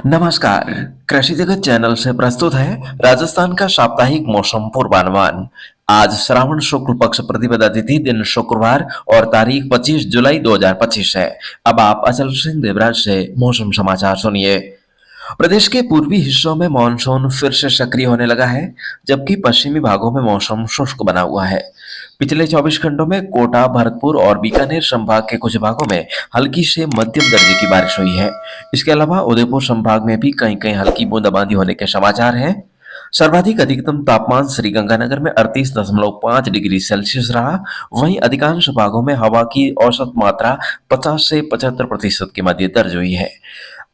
नमस्कार। कृषि जगत चैनल से प्रस्तुत है राजस्थान का साप्ताहिक मौसम पूर्वानुमान। आज श्रावण शुक्ल पक्ष प्रतिपदा तिथि दिन शुक्रवार और तारीख 25 जुलाई 2025 है। अब आप अचल सिंह देवराज से मौसम समाचार सुनिए। प्रदेश के पूर्वी हिस्सों में मानसून फिर से सक्रिय होने लगा है, जबकि पश्चिमी भागों में मौसम शुष्क बना हुआ है। पिछले 24 घंटों में कोटा, भरतपुर और बीकानेर संभाग के कुछ भागों में हल्की से मध्यम दर्जे की बारिश हुई है। इसके अलावा उदयपुर संभाग में भी कहीं कहीं हल्की बूंदाबांदी होने के समाचार हैं। सर्वाधिक अधिकतम तापमान श्रीगंगानगर में 38.5 डिग्री सेल्सियस रहा। वहीं अधिकांश भागों में हवा की औसत मात्रा 50 से 75% के मध्य दर्ज हुई है।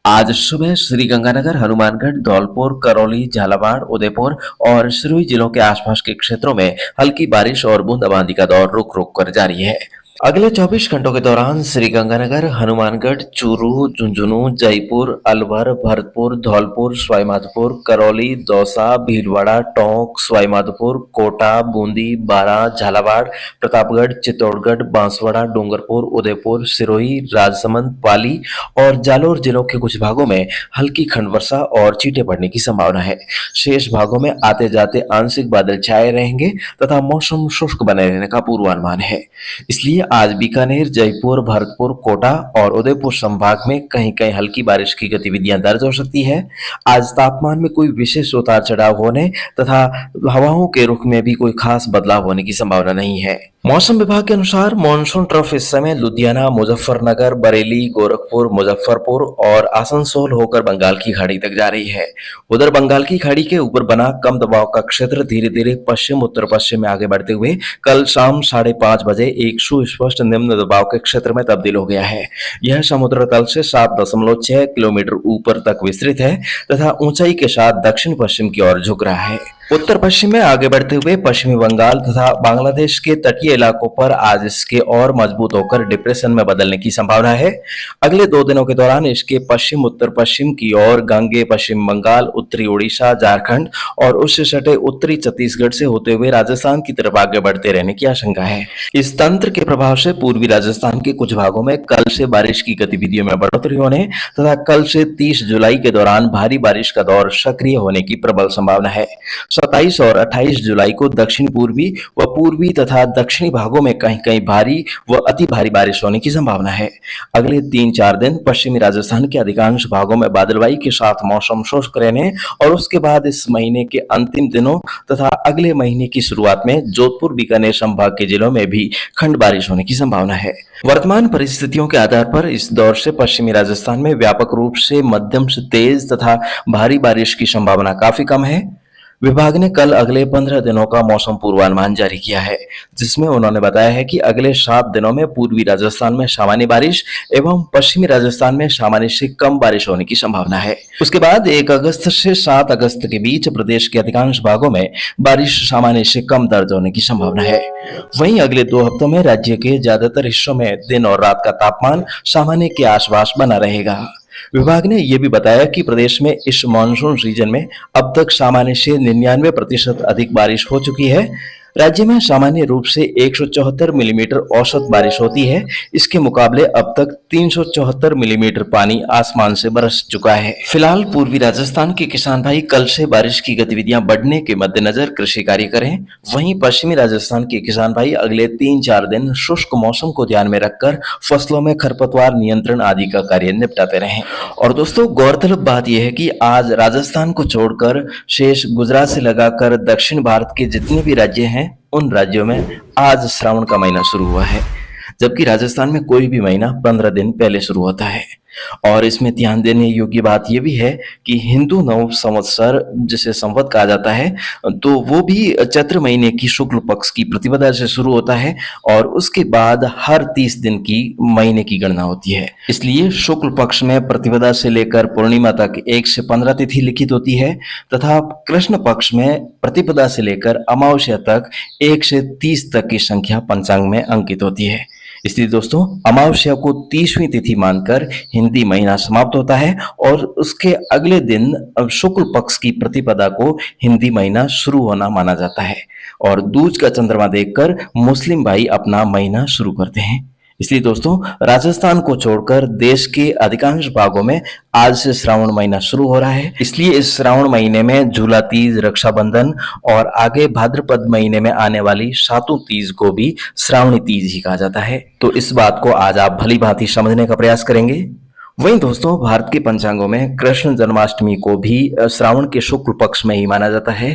आज सुबह श्रीगंगानगर, हनुमानगढ़, धौलपुर, करौली, झालावाड़, उदयपुर और सिरोही जिलों के आसपास के क्षेत्रों में हल्की बारिश और बूंदाबांदी का दौर रुक रुक कर जारी है। अगले 24 घंटों के दौरान श्रीगंगानगर, हनुमानगढ़, चूरू, झुंझुनू, जयपुर, अलवर, भरतपुर, धौलपुर, सवाईमाधोपुर, करौली, दौसा, भीलवाड़ा, टोंक, सवाईमाधोपुर, कोटा, बूंदी, बारां, झालावाड़, प्रतापगढ़, चित्तौड़गढ़, बांसवाड़ा, डूंगरपुर, उदयपुर, सिरोही, राजसमंद, पाली और जालौर जिलों के कुछ भागों में हल्की खंड वर्षा और छींटे पड़ने की संभावना है। शेष भागों में आते जाते आंशिक बादल छाए रहेंगे तथा मौसम शुष्क बने रहने का पूर्वानुमान है। इसलिए आज बीकानेर, जयपुर, भरतपुर, कोटा और उदयपुर संभाग में कहीं कहीं हल्की बारिश की गतिविधियां दर्ज हो सकती है। आज तापमान में कोई विशेष उतार चढ़ाव होने तथा हवाओं के रुख में भी कोई खास बदलाव होने की संभावना नहीं है। मौसम विभाग के अनुसार मानसून ट्रफ इस समय लुधियाना, मुजफ्फरनगर, बरेली, गोरखपुर, मुजफ्फरपुर और आसनसोल होकर बंगाल की खाड़ी तक जा रही है। उधर बंगाल की खाड़ी के ऊपर बना कम दबाव का क्षेत्र धीरे धीरे पश्चिम उत्तर पश्चिम में आगे बढ़ते हुए कल शाम 5:30 बजे एक सुस्पष्ट निम्न दबाव के क्षेत्र में तब्दील हो गया है। यह समुद्र तल से 7.6 किलोमीटर ऊपर तक विस्तृत है तथा ऊंचाई के साथ दक्षिण पश्चिम की ओर झुक रहा है। उत्तर पश्चिम में आगे बढ़ते हुए पश्चिमी बंगाल तथा बांग्लादेश के तटीय इलाकों पर आज इसके और मजबूत होकर डिप्रेशन में बदलने की संभावना है। अगले 2 दिनों के दौरान इसके पश्चिम उत्तर पश्चिम की ओर गंगे, पश्चिम बंगाल, उत्तरी उड़ीसा, झारखंड और उससे सटे उत्तरी छत्तीसगढ़ से होते हुए राजस्थान की तरफ आगे बढ़ते रहने की आशंका है। इस तंत्र के प्रभाव से पूर्वी राजस्थान के कुछ भागों में कल से बारिश की गतिविधियों में बढ़ोतरी होने तथा कल से 30 जुलाई के दौरान भारी बारिश का दौर सक्रिय होने की प्रबल संभावना है। 27 और 28 जुलाई को दक्षिण पूर्वी व पूर्वी तथा दक्षिणी भागों में कहीं कहीं भारी व अति भारी बारिश होने की संभावना है। अगले 3-4 दिन पश्चिमी राजस्थान के अधिकांश भागों में बादलवाई के साथ मौसम शुष्क रहने और उसके बाद इस महीने के अंतिम दिनों तथा अगले महीने की शुरुआत में जोधपुर, बीकानेर संभाग के जिलों में भी खंड बारिश होने की संभावना है। वर्तमान परिस्थितियों के आधार पर इस दौर से पश्चिमी राजस्थान में व्यापक रूप से मध्यम से तेज तथा भारी बारिश की संभावना काफी कम है। विभाग ने कल अगले 15 दिनों का मौसम पूर्वानुमान जारी किया है, जिसमें उन्होंने बताया है कि अगले 7 दिनों में पूर्वी राजस्थान में सामान्य बारिश एवं पश्चिमी राजस्थान में सामान्य से कम बारिश होने की संभावना है। उसके बाद 1 अगस्त से 7 अगस्त के बीच प्रदेश के अधिकांश भागों में बारिश सामान्य से कम दर्ज होने की संभावना है। वहीं अगले 2 हफ्तों में राज्य के ज्यादातर हिस्सों में दिन और रात का तापमान सामान्य के आसपास बना रहेगा। विभाग ने यह भी बताया कि प्रदेश में इस मानसून सीजन में अब तक सामान्य से 99% अधिक बारिश हो चुकी है। राज्य में सामान्य रूप से 174 मिलीमीटर औसत बारिश होती है। इसके मुकाबले अब तक 374 मिलीमीटर पानी आसमान से बरस चुका है। फिलहाल पूर्वी राजस्थान के किसान भाई कल से बारिश की गतिविधियां बढ़ने के मद्देनजर कृषि कार्य करें। वहीं पश्चिमी राजस्थान के किसान भाई अगले 3-4 दिन शुष्क मौसम को ध्यान में रखकर फसलों में खरपतवार नियंत्रण आदि का कार्य निपटाते रहें। और दोस्तों, गौरतलब बात यह है कि आज राजस्थान को छोड़कर शेष गुजरात से लगाकर दक्षिण भारत के जितने भी राज्य हैं उन राज्यों में आज श्रावण का महीना शुरू हुआ है, जबकि राजस्थान में कोई भी महीना 15 दिन पहले शुरू होता है। और इसमें ध्यान देने योग्य बात यह भी है कि हिंदू नव संवत्सर जिसे संवत कहा जाता है, तो वो भी चैत्र महीने की शुक्ल पक्ष की प्रतिपदा से शुरू होता है और उसके बाद हर 30 दिन की महीने की गणना होती है। इसलिए शुक्ल पक्ष में प्रतिपदा से लेकर पूर्णिमा तक 1 से 15 तिथि लिखित होती है तथा कृष्ण पक्ष में प्रतिपदा से लेकर अमावस्या तक 1 से 30 तक की संख्या पंचांग में अंकित होती है। इसलिए दोस्तों, अमावस्या को 30वीं तिथि मानकर हिंदी महीना समाप्त होता है और उसके अगले दिन शुक्ल पक्ष की प्रतिपदा को हिंदी महीना शुरू होना माना जाता है और दूज का चंद्रमा देखकर मुस्लिम भाई अपना महीना शुरू करते हैं। इसलिए दोस्तों राजस्थान को छोड़कर देश के अधिकांश भागों में आज से श्रावण महीना शुरू हो रहा है। इसलिए इस श्रावण महीने में झूला तीज, रक्षाबंधन और आगे भाद्रपद महीने में आने वाली सातों तीज को भी श्रावणी तीज ही कहा जाता है। तो इस बात को आज आप भली भांति समझने का प्रयास करेंगे। वहीं दोस्तों भारत के पंचांगों में कृष्ण जन्माष्टमी को भी श्रावण के शुक्ल पक्ष में ही माना जाता है।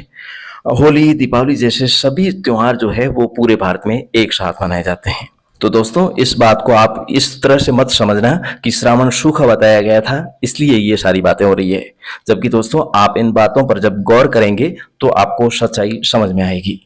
होली, दीपावली जैसे सभी त्योहार जो है वो पूरे भारत में एक साथ मनाए जाते हैं। तो दोस्तों इस बात को आप इस तरह से मत समझना कि श्रावण सूखा बताया गया था इसलिए ये सारी बातें हो रही है, जबकि दोस्तों आप इन बातों पर जब गौर करेंगे तो आपको सच्चाई समझ में आएगी।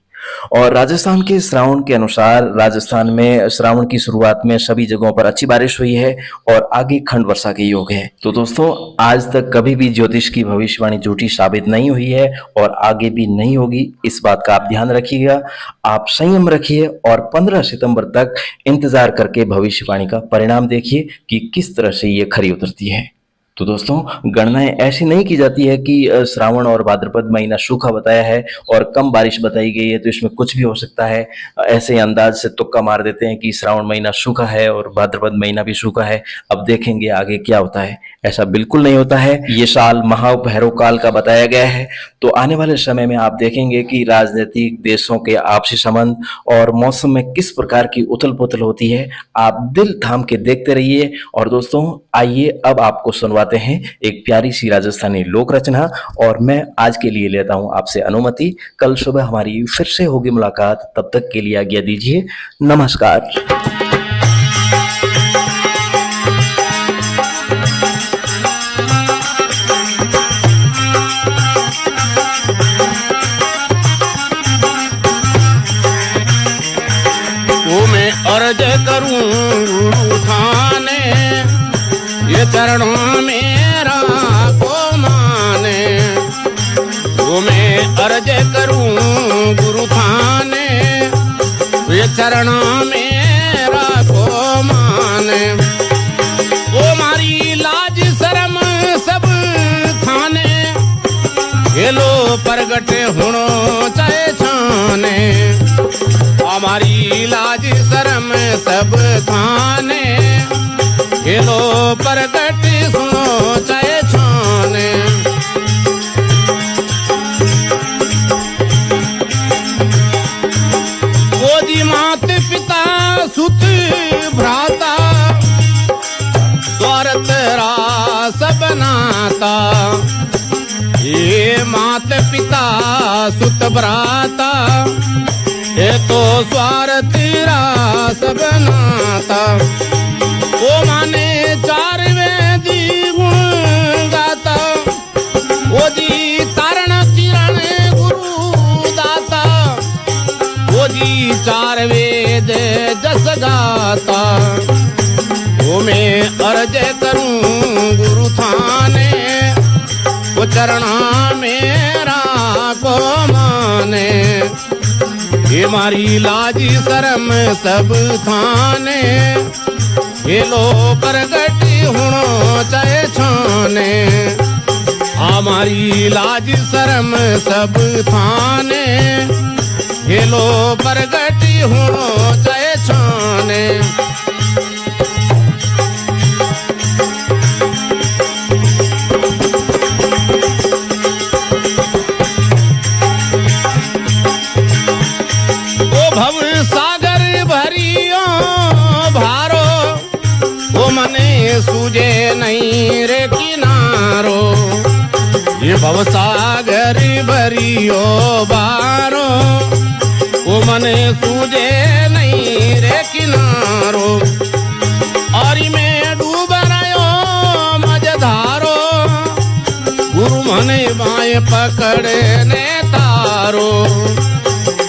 और राजस्थान के श्रावण के अनुसार राजस्थान में श्रावण की शुरुआत में सभी जगहों पर अच्छी बारिश हुई है और आगे खंड वर्षा के योग है। तो दोस्तों आज तक कभी भी ज्योतिष की भविष्यवाणी झूठी साबित नहीं हुई है और आगे भी नहीं होगी, इस बात का आप ध्यान रखिएगा। आप संयम रखिए और 15 सितंबर तक इंतजार करके भविष्यवाणी का परिणाम देखिए कि किस तरह से ये खरी उतरती है। तो दोस्तों गणनाएं ऐसी नहीं की जाती है कि श्रावण और भाद्रपद महीना सूखा बताया है और कम बारिश बताई गई है तो इसमें कुछ भी हो सकता है, ऐसे अंदाज से तुक्का मार देते हैं कि श्रावण महीना सूखा है और भाद्रपद महीना भी सूखा है, अब देखेंगे आगे क्या होता है। ऐसा बिल्कुल नहीं होता है। ये साल महाभैरव काल का बताया गया है, तो आने वाले समय में आप देखेंगे कि राजनीतिक, देशों के आपसी संबंध और मौसम में किस प्रकार की उथल पुथल होती है। आप दिल थाम के देखते रहिए। और दोस्तों आइए अब आपको सुनवाते हैं एक प्यारी सी राजस्थानी लोक रचना, और मैं आज के लिए लेता हूं आपसे अनुमति। कल सुबह हमारी फिर से होगी मुलाकात, तब तक के लिए आज्ञा दीजिए। नमस्कार। अर्ज करूं गुरु थाने, ये चरणों मेरा को माने। वो मैं अर्ज करूं गुरु थाने, ये चरणों मेरा को माने। वो मारी लाज शर्म सब थाने, ये लो प्रगट होनो चाहे छाने। हमारी लाज शर्म सब थाने, खेलो प्रगट सुनो चाहे छाने। गोदी मात पिता सुत भ्राता, द्वारत रास बनाता। ये मात पिता सुत भ्राता, ये तो स्वार्थ रास बनाता। वो माने चार वेदी गुण गाता, वो जी तारण किरण गुरु दाता। वो जी चार वेद जस गाता, वो मैं अर्ज करूं गुरु थाने, वो चरणा मेरा को माने। ये मारी लाजी शर्म सब थाने, ये लो प्रगट होनो चाहे छाने। हमारी लाज शर्म सब थाने, ये लो प्रगट होनो चाहे छाने। सूझे नहीं रे किनारो, ये भवसागर भरियो बारो। वो मने सूझे नहीं रे किनारो, और मैं डूब रहो मझधारो। गुरु मने बाएं पकड़े ने तारो,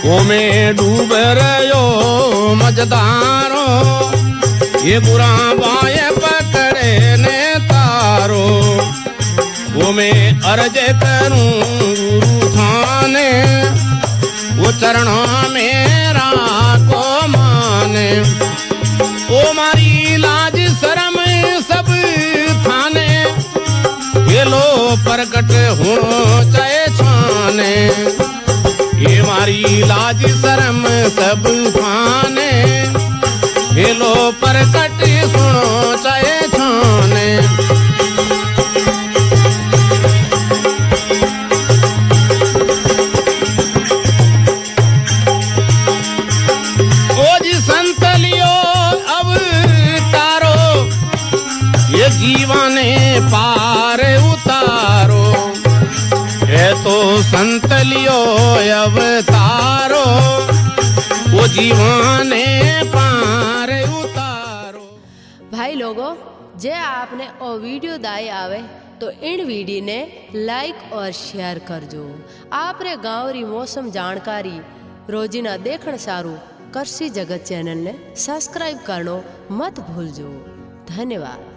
वो मैं डूब रहो मझधारो। ये बुरा बाएं पकड़े ने तारो, वो मैं अर्ज करूं गुरु थाने, वो चरणों मेरा को माने। वो मारी लाज शर्म सब थाने, ये लो प्रकट हो चाहे छाने। ये मारी लाज शर्म सब थाने, ये लो प्रकट सुनो चाहे छाने। ओ जी संत लियो अवतारो, ये जीवाने पार उतारो। ये तो संत लियो अवतारो, वो जीवाने पार उतारो। भाई लोगों, जे आपने ओ वीडियो दाई आवे तो इन वीडियो ने लाइक और शेयर करजो। आपरे गाँव री मौसम जानकारी रोजीना देखण सारू कृषि जगत चैनल ने सब्सक्राइब करनो मत भूलजो। धन्यवाद।